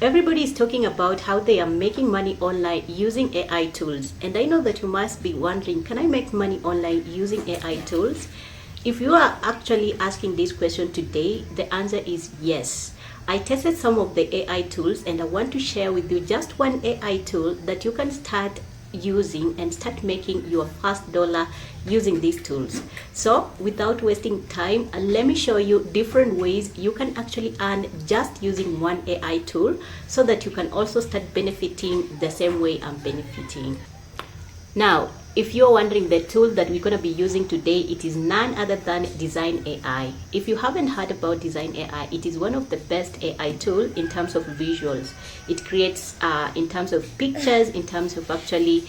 Everybody is talking about how they are making money online using AI tools. And I know that you must be wondering, can I make money online using AI tools? If you are actually asking this question today, the answer is yes. I tested some of the AI tools and I want to share with you just one AI tool that you can start using and start making your first dollar using these tools. So without wasting time, let me show you different ways you can actually earn just using one AI tool so that you can also start benefiting the same way I'm benefiting. Now, if you're wondering, the tool that we're going to be using today, it is none other than Dzine AI. If you haven't heard about Dzine AI, it is one of the best AI tool in terms of visuals. It creates in terms of pictures, in terms of actually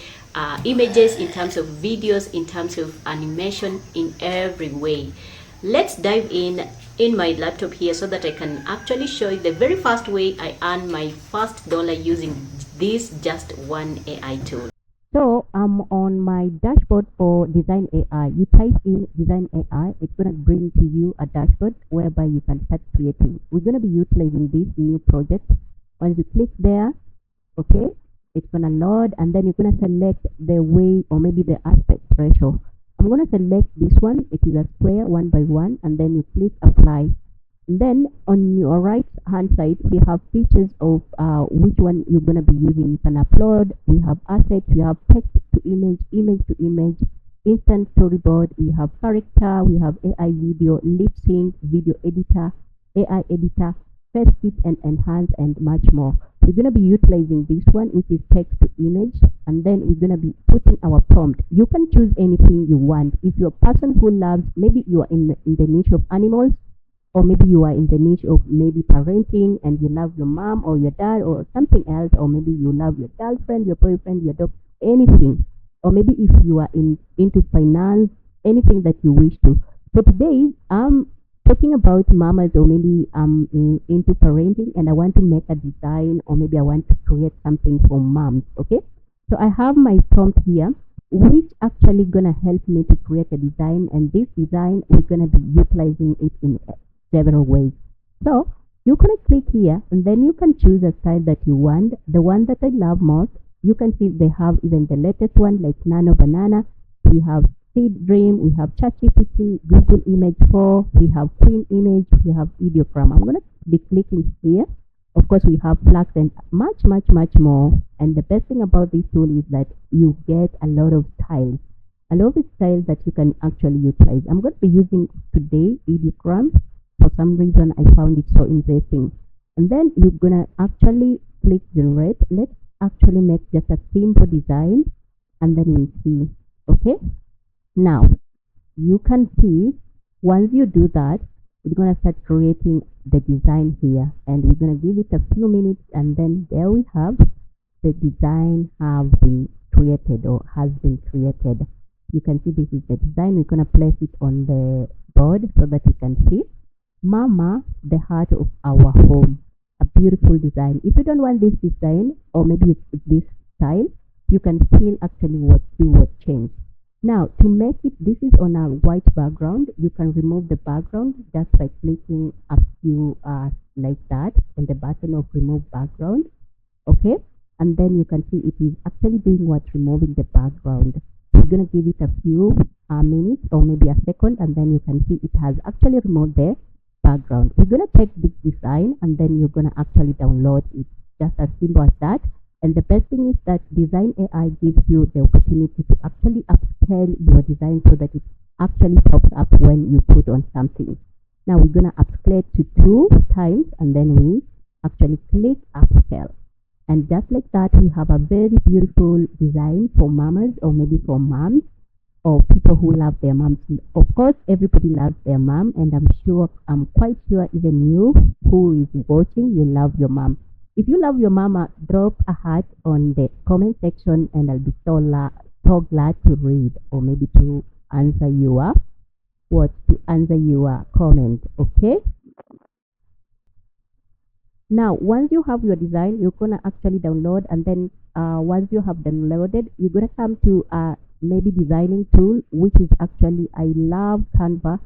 images, in terms of videos, in terms of animation, in every way. Let's dive in my laptop here so that I can actually show you the very first way I earn my first dollar using this just one AI tool. So I'm on my dashboard for Dzine AI. You type in Dzine AI, it's going to bring to you a dashboard whereby you can start creating. We're going to be utilizing this new project. Once you click there, okay, it's going to load and then you're going to select the way or maybe the aspect ratio. I'm going to select this one. It is a square 1 by 1 and then you click apply. And then on your right hand side, we have features of which one you're going to be using. You can upload, we have assets, we have text to image, image to image, instant storyboard, we have character, we have AI video, lip sync, video editor, AI editor, face fit and enhance and much more. We're going to be utilizing this one, which is text to image, and then we're going to be putting our prompt. You can choose anything you want. If you're a person who loves, maybe you are in the niche of animals, or maybe you are in the niche of maybe parenting and you love your mom or your dad or something else, or maybe you love your girlfriend, your boyfriend, your dog, anything. Or maybe if you are into finance, anything that you wish to. So today I'm talking about mamas, or maybe I'm into parenting and I want to make a design, or maybe I want to create something for moms, okay? So I have my prompt here, which actually gonna help me to create a design, and this design we're gonna be utilizing it in several ways. So you can click here and then you can choose a style that you want. The one that I love most, you can see they have even the latest one like Nano Banana, we have Seed Dream, we have ChatGPT, Google Image 4, we have Queen Image, we have Ideochrome. I'm gonna be clicking here. Of course, we have flags and much more. And the best thing about this tool is that you get a lot of styles that you can actually utilize. I'm going to be using today Ideochrome. For some reason, I found it so interesting. And then you're going to actually click generate. Let's actually make just a simple design and then we see. Okay. Now, you can see once you do that, we're going to start creating the design here, and we're going to give it a few minutes, and then there we have the design have been created or has been created. You can see this is the design. We're going to place it on the board so that you can see. Mama, the heart of our home. A beautiful design. If you don't want this design, or maybe this style, you can still actually do what change. Now, to make it, this is on a white background. You can remove the background just by clicking a few like that on the button of remove background. Okay, and then you can see it is actually doing what, removing the background. We're going to give it a few minutes or maybe a second, and then you can see it has actually removed the background. We're going to take this design and then you're going to actually download it. Just as simple as that. And the best thing is that Dzine AI gives you the opportunity to actually upscale your design so that it actually pops up when you put on something. Now we're going to upscale to 2 times and then we actually click upscale. And just like that, we have a very beautiful design for mamas, or maybe for moms, or people who love their moms. Of course, everybody loves their mom, and I'm quite sure even you who is watching, you love your mom. If you love your mama, drop a heart on the comment section and I'll be so glad to read, or maybe to answer your comment. Okay. Now, once you have your design, you're gonna actually download, and then once you have downloaded, you're gonna come to maybe designing tool, which is actually, I love Canva,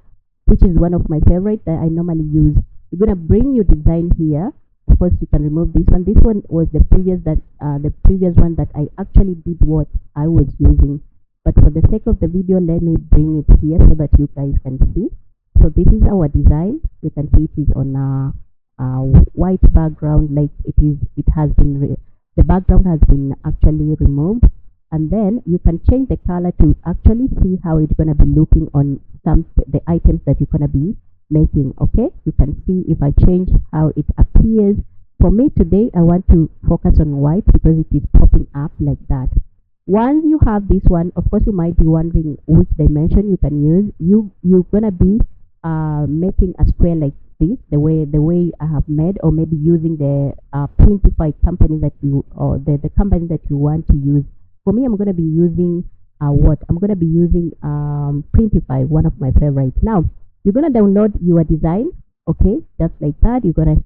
which is one of my favorite that I normally use. You're gonna bring your design here. of course you can remove this one. This one was the previous one that I actually did what I was using, but for the sake of the video, let me bring it here so that you guys can see. So this is our design. You can see it is on a white background, like the background has been actually removed, and then you can change the color to actually see how it's going to be looking on the items that you're going to be making. Okay, you can see if I change how it appears. For me today, I want to focus on white because it is popping up like that. Once you have this one, of course you might be wondering which dimension you can use. You're gonna be making a square like this, the way I have made, or maybe using the Printify company that or the company that you want to use. For me, I'm gonna be using Printify, one of my favorites. Now you're gonna download your design, okay, just like that. You're gonna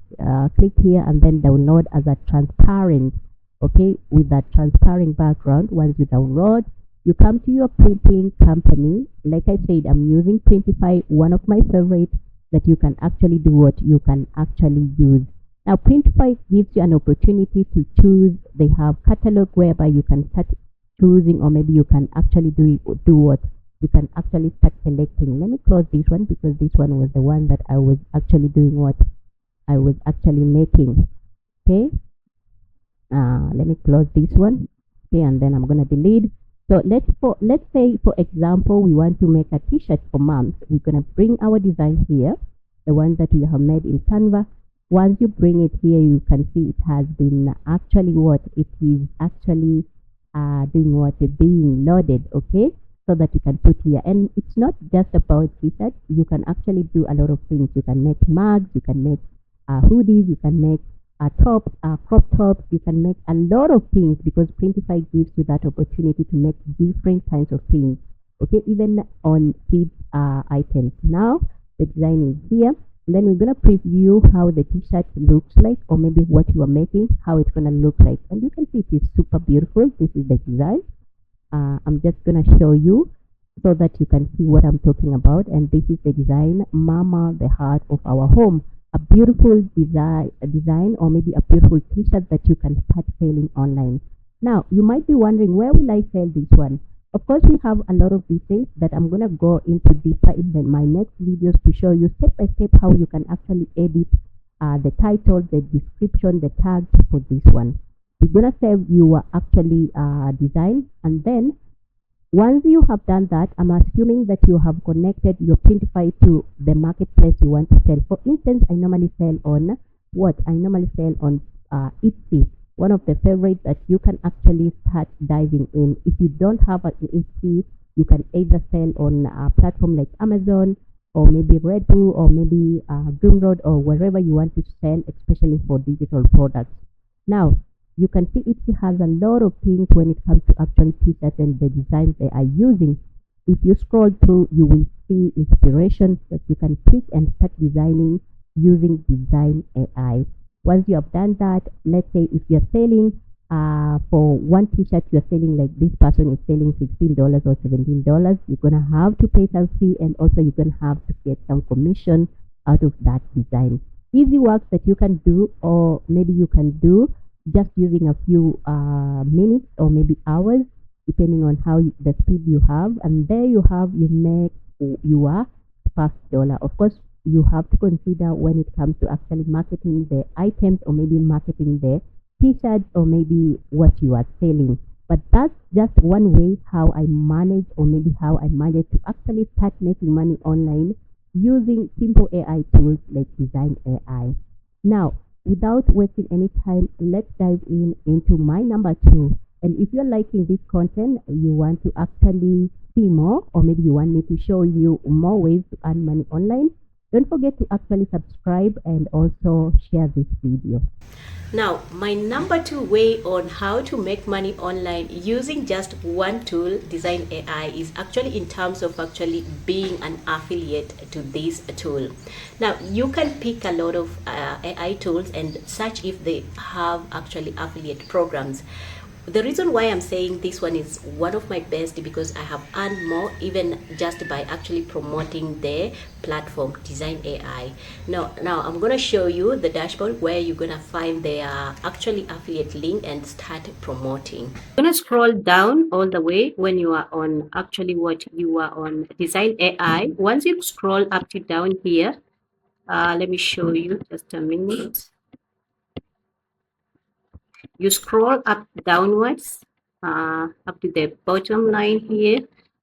click here and then download as a transparent, okay, with that transparent background. Once you download, you come to your printing company. Like I said, I'm using Printify, one of my favorites that you can actually do what you can actually use. Now Printify gives you an opportunity to choose. They have catalog whereby you can start choosing, or maybe you can actually do what you can actually start selecting. Let me close this one because this one was the one that I was actually doing what I was actually making. Okay, let me close this one. Okay, and then I'm gonna delete. So let's say for example we want to make a t-shirt for moms. We're gonna bring our design here, the one that we have made in Canva. Once you bring it here, you can see it has been actually what it is actually doing what is being loaded. Okay, so that you can put here. And it's not just about t-shirts. You can actually do a lot of things. You can make mugs, you can make hoodies, you can make tops, crop tops. You can make a lot of things because Printify gives you that opportunity to make different kinds of things. Okay, even on kids items. Now the design is here. And then we're gonna preview how the t-shirt looks like, or maybe what you are making, how it's gonna look like. And you can see it is super beautiful. This is the design. I'm just gonna show you so that you can see what I'm talking about. And this is the design, Mama, the heart of our home. A beautiful design, or maybe a beautiful t-shirt that you can start selling online. Now you might be wondering, where will I sell this one? Of course, we have a lot of details that I'm gonna go into deeper in my next videos to show you step by step how you can actually edit the title, the description, the tags for this one. You're gonna save your actually design, and then once you have done that, I'm assuming that you have connected your Printify to the marketplace you want to sell. For instance, I normally sell on Etsy, one of the favorites that you can actually start diving in. If you don't have an Etsy, you can either sell on a platform like Amazon, or maybe Red Bull, or maybe Gumroad, or wherever you want to sell, especially for digital products. Now you can see it has a lot of things when it comes to actually t-shirts and the designs they are using. If you scroll through, you will see inspirations that you can pick and start designing using Dzine AI. Once you have done that, let's say if you're selling for one t-shirt, you're selling, like this person is selling $16 or $17, you're gonna have to pay some fee, and also you're gonna have to get some commission out of that design. Easy work that you can do, or maybe you can do just using a few minutes or maybe hours, depending on how the speed you have. And there you make your first dollar. Of course, you have to consider when it comes to actually marketing the items, or maybe marketing the t-shirts, or maybe what you are selling. But that's just one way how I manage, or maybe how I manage to actually start making money online using simple AI tools like Dzine AI. Now, without wasting any time, let's dive into my number 2. And if you're liking this content, you want to actually see more, or maybe you want me to show you more ways to earn money online, don't forget to actually subscribe and also share this video. Now, my number 2 way on how to make money online using just one tool, Dzine AI, is actually in terms of actually being an affiliate to this tool. Now, you can pick a lot of AI tools and search if they have actually affiliate programs. the reason why I'm saying this one is one of my best because I have earned more even just by actually promoting the platform Dzine AI. Now I'm gonna show you the dashboard where you're gonna find their actually affiliate link and start promoting. I'm gonna scroll down all the way when you are on actually what you are on Dzine AI. Once you scroll up to down here, let me show you just a minute. You scroll up downwards up to the bottom line here,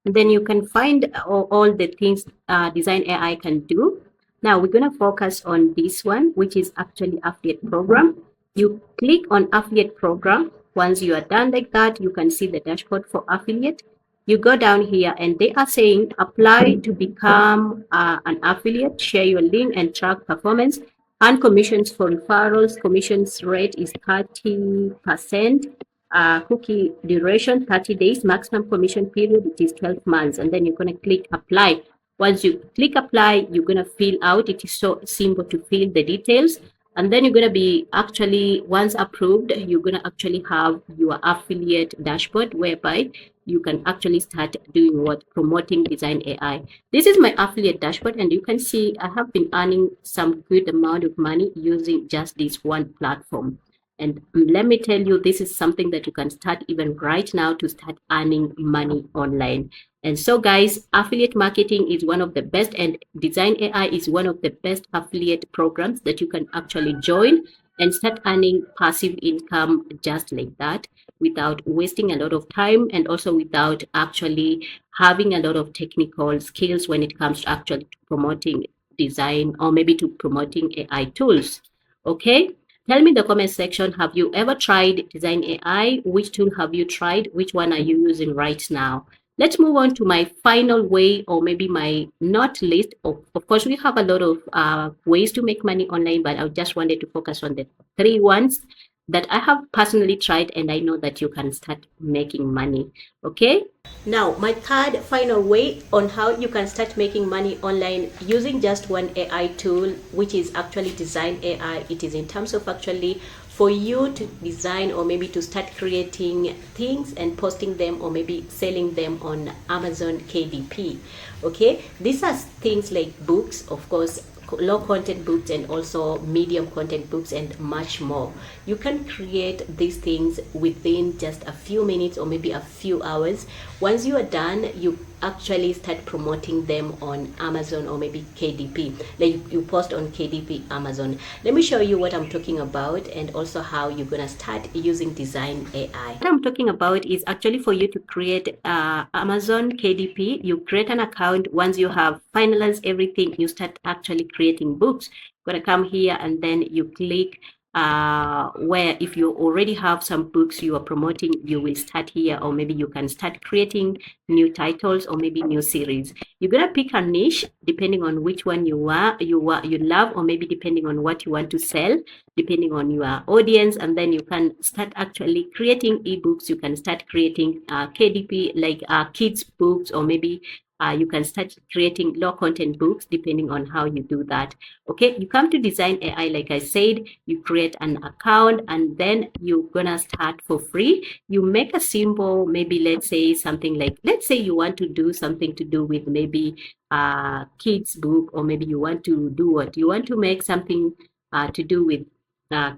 and then you can find all the things Dzine AI can do. Now we're going to focus on this one, which is actually affiliate program. You click on affiliate program. Once you are done like that, you can see the dashboard for affiliate. You go down here and they are saying apply to become an affiliate, share your link and track performance. And commissions for referrals, commissions rate is 30%. Cookie duration 30 days, maximum commission period it is 12 months, and then you're going to click apply. Once you click apply, you're going to fill out, it is so simple to fill the details, and then you're going to be actually, once approved, you're going to actually have your affiliate dashboard whereby you can actually start doing what? Promoting Dzine AI. This is my affiliate dashboard, and you can see I have been earning some good amount of money using just this one platform. And let me tell you, this is something that you can start even right now to start earning money online. And so guys, affiliate marketing is one of the best, and Dzine AI is one of the best affiliate programs that you can actually join and start earning passive income just like that, without wasting a lot of time and also without actually having a lot of technical skills when it comes to actually promoting design or maybe to promoting AI tools. Okay, tell me in the comment section, have you ever tried Dzine AI? Which tool have you tried? Which one are you using right now? Let's move on to my final way, or maybe my not least. Of course, we have a lot of ways to make money online, but I just wanted to focus on the 3 ones that I have personally tried, and I know that you can start making money. Okay, now my third final way on how you can start making money online using just one AI tool, which is actually Dzine AI. It is in terms of actually for you to design or maybe to start creating things and posting them or maybe selling them on Amazon KDP. Okay, these are things like books, of course, low content books and also medium content books and much more. You can create these things within just a few minutes or maybe a few hours. Once you are done, you actually start promoting them on Amazon or maybe KDP. Like you post on KDP Amazon. Let me show you what I'm talking about and also how you're gonna start using Dzine AI. What I'm talking about is actually for you to create Amazon KDP. You create an account. Once you have finalized everything, you start actually creating books. You're gonna come here and then you click where if you already have some books you are promoting, you will start here, or maybe you can start creating new titles or maybe new series. You're gonna pick a niche depending on which one you love, or maybe depending on what you want to sell, depending on your audience, and then you can start actually creating ebooks. You can start creating KDP, like kids books, or maybe you can start creating low content books depending on how you do that. Okay, you come to Dzine AI, like I said, you create an account and then you're gonna start for free. You make a symbol, maybe let's say something like, let's say you want to do something to do with maybe kids book, or maybe you want to do what? You want to make something to do with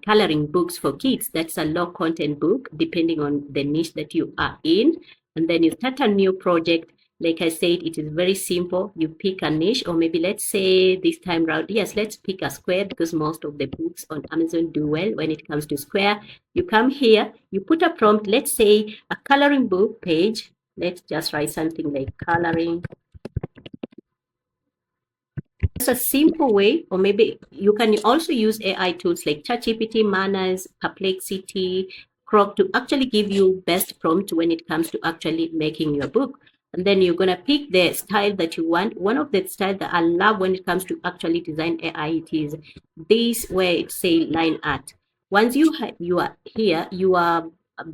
coloring books for kids. That's a low content book depending on the niche that you are in. And then you start a new project. Like I said, it is very simple. You pick a niche, or maybe let's say this time round, yes, let's pick a square because most of the books on Amazon do well when it comes to square. You come here, you put a prompt, let's say a coloring book page. Let's just write something like coloring. It's a simple way, or maybe you can also use AI tools like ChatGPT, Manners, Perplexity, Croc to actually give you best prompt when it comes to actually making your book. And then you're gonna pick the style that you want. One of the style that I love when it comes to actually Dzine AI, it is this where it say line art. Once you are here, you are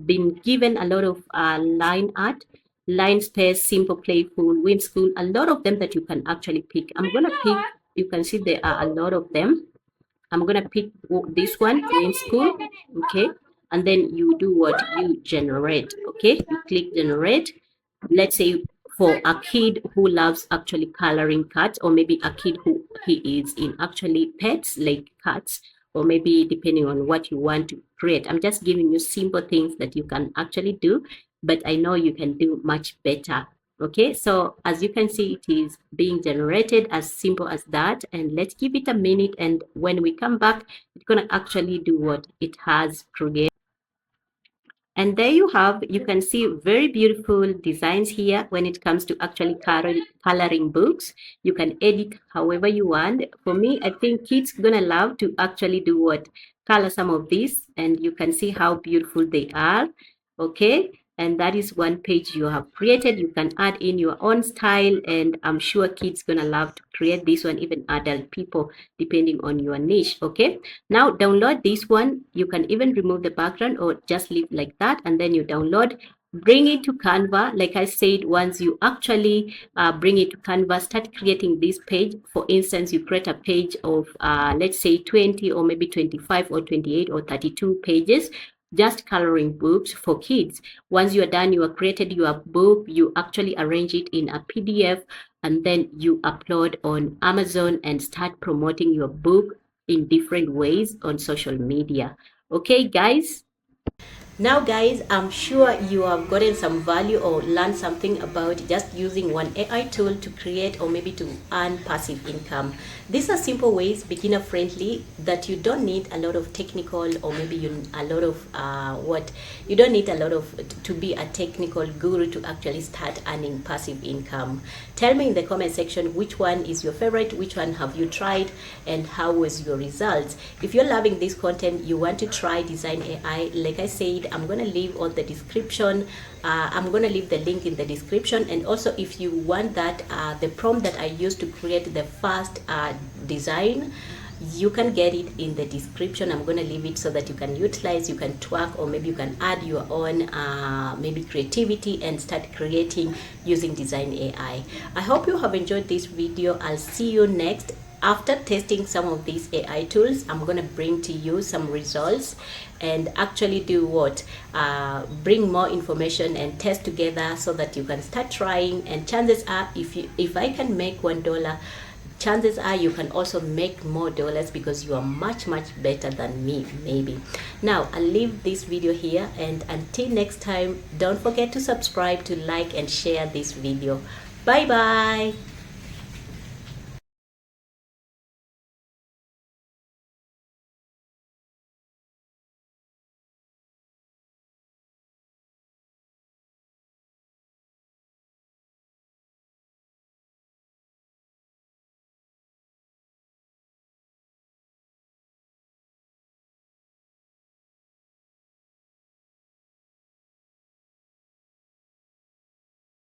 been given a lot of line art, line space, simple, playful, whimsical, a lot of them that you can actually pick. I'm gonna pick, you can see there are a lot of them. I'm gonna pick this one, whimsical, okay? and then you do what? You generate. Okay, you click generate. Let's say for a kid who loves actually coloring cats, or maybe a kid who he is in actually pets like cats, or maybe depending on what you want to create. I'm just giving you simple things that you can actually do, but I know you can do much better. Okay, so as you can see, it is being generated as simple as that. And let's give it a minute. And when we come back, it's going to actually do what it has created. And there you have, you can see very beautiful designs here when it comes to actually coloring books. You can edit however you want. For me, I think kids gonna love to actually do what? Color some of these, and you can see how beautiful they are. Okay. And that is one page you have created. You can add in your own style, and I'm sure kids gonna love to create this one, even adult people, depending on your niche. Okay. Now download this one. You can even remove the background or just leave like that, and then you download, bring it to Canva. Like I said, once you actually bring it to Canva, start creating this page. For instance, you create a page of let's say 20 or maybe 25 or 28 or 32 pages, just coloring books for kids. Once you're done, you have created your book, you actually arrange it in a PDF, and then you upload on Amazon and start promoting your book in different ways on social media. Okay, guys? Now, guys, I'm sure you have gotten some value or learned something about just using one AI tool to create or maybe to earn passive income. These are simple ways, beginner friendly, that you don't need a lot of technical or maybe you don't need a lot of to be a technical guru to actually start earning passive income. Tell me in the comment section which one is your favorite, which one have you tried, and how was your results. If you're loving this content, you want to try Dzine AI, like I said, I'm going to leave on the description. I'm going to leave the link in the description. And also, if you want that, the prompt that I used to create the first design, you can get it in the description. I'm going to leave it so that you can utilize, you can twerk, or maybe you can add your own maybe creativity and start creating using Dzine AI. I hope you have enjoyed this video. I'll see you next. After testing some of these AI tools, I'm going to bring to you some results and actually do what? Bring more information and test together so that you can start trying. And chances are, if I can make $1, chances are you can also make more dollars because you are much better than me, maybe. Now, I'll leave this video here, and until next time, don't forget to subscribe, to like and share this video. Bye bye.